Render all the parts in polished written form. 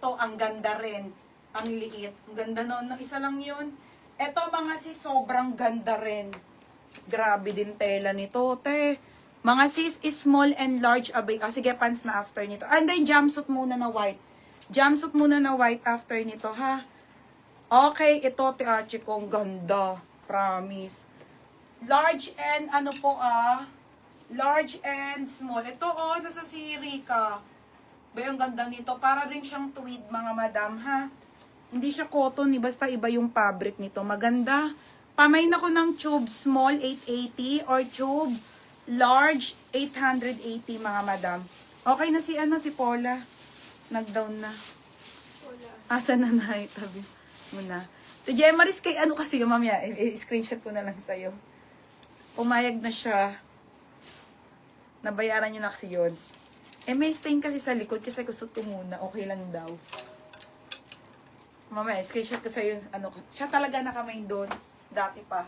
ito, ang ganda rin. Ang liit. Ang ganda noon. Isa lang yun. Ito mga sis, sobrang ganda rin. Grabe din tela nito, te. Mga sis, small and large abay. Sige, pants na after nito. And then, jumpsuit muna na white. Jumpsuit muna na white after nito, ha? Okay, ito, te Archie ko. Ang ganda. Promise. Large and, large and small. Ito, nasa si Rika. Ba, yung ganda nito. Para rin siyang tweed, mga madam, ha? Hindi siya cotton, basta iba yung fabric nito. Maganda. Pamain ako ng tube small, 880, or tube large, 880, mga madam. Okay na si Paula. Nag-down na. Asa na na, itabi muna. To Gemaris, kay kasi yung mamaya, screenshot ko na lang sa'yo. Pumayag na siya. Nabayaran niyo na kasi yun. May stain kasi sa likod kasi kusot ko muna. Okay lang daw. Mamaya, screenshot ko sa'yo. Siya talaga nakamain doon. Dati pa.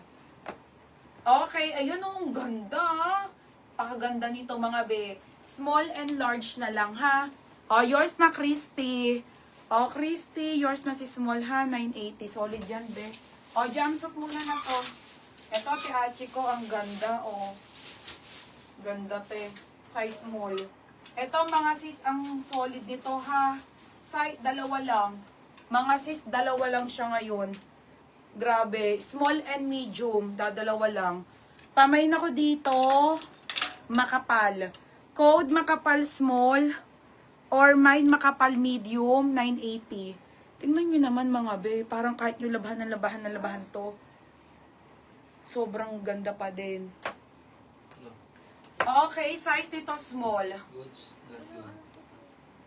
Okay, ayun ang ganda. Pakaganda nito mga be. Small and large na lang ha. Yours na Christy. Christy, yours na si small ha. 980. Solid yan be. Jumpsuit muna na to. Ito si Hachi ko. Ang ganda Ganda te. Size small. Ito mga sis, ang solid nito ha. Size, dalawa lang. Mga sis, dalawa lang siya ngayon. Grabe. Small and medium. Dalawa lang. Pamain ako dito. Makapal. Code makapal small. Or mine makapal medium. 980. Tingnan nyo naman mga be. Parang kahit nyo labahan to. Sobrang ganda pa din. Okay. Size nito small.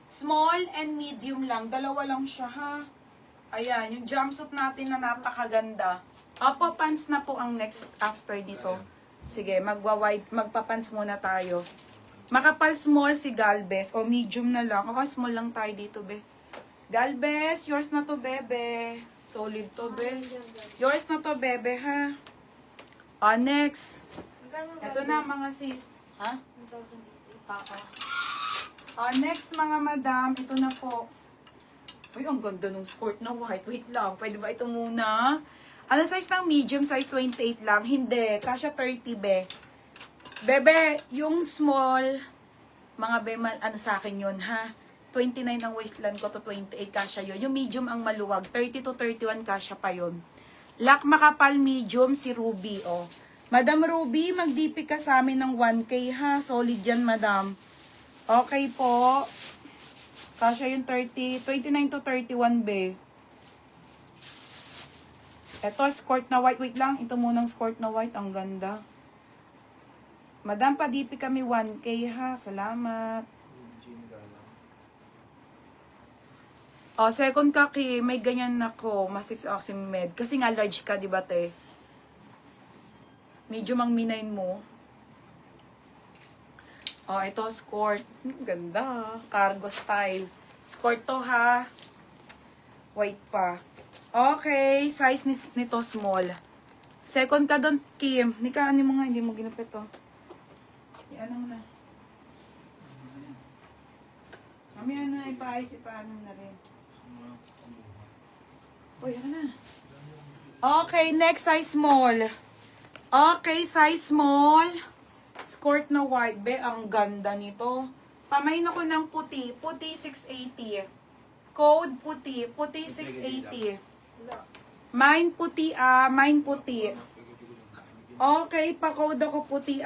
Small and medium lang. Dalawa lang siya, ha? Ayan, yung jumpsuit natin na napakaganda. Pants na po ang next after dito. Sige, magpa-pants muna tayo. Makapal small si Galvez. O medium na lang. Small lang tayo dito, be. Galvez, yours na to, bebe. Solid to, be. Yours na to, bebe, ha? Next. Ito na, mga sis. Ha? 1,080. Next mga madam, ito na po. Uy, ang ganda nung skirt na white. Wait lang, pwede ba ito muna? Ano size ng medium? Size 28 lang. Hindi, kasya 30 be. Bebe, yung small, mga be, sa akin yun ha. 29 ang waistline ko to 28, kasya yun. Yung medium ang maluwag, 30 to 31 kasya pa yun. Lock makapal medium si Ruby, Madam Ruby, mag-DP ka sa amin ng 1K ha. Solid yan, madam. Okay po. Kasya yung 29 to 31 be. Ito, skirt na white. Wait lang. Ito munang skirt na white. Ang ganda. Madam, pa-DP kami 1K ha. Salamat. Second kaki. May ganyan ako. Mas 6 med. Kasi nga large ka, di ba te? Medyo mang minain mo. Ito, skirt. Ganda. Cargo style. Skirt to, ha. White pa. Okay. Size nito, small. Second ka doon, Kim. Ano mo nga, hindi mo ginupit to. Ano mo na. Mamaya na, ipaayos, ipaano na rin. Uy, ano na. Okay, next size small. Okay, size small. Skirt na white, be. Ang ganda nito. Pamain ako ng puti. Puti 680. Code puti. Puti 680. Mine puti, mine puti. Okay, pa-code ako puti,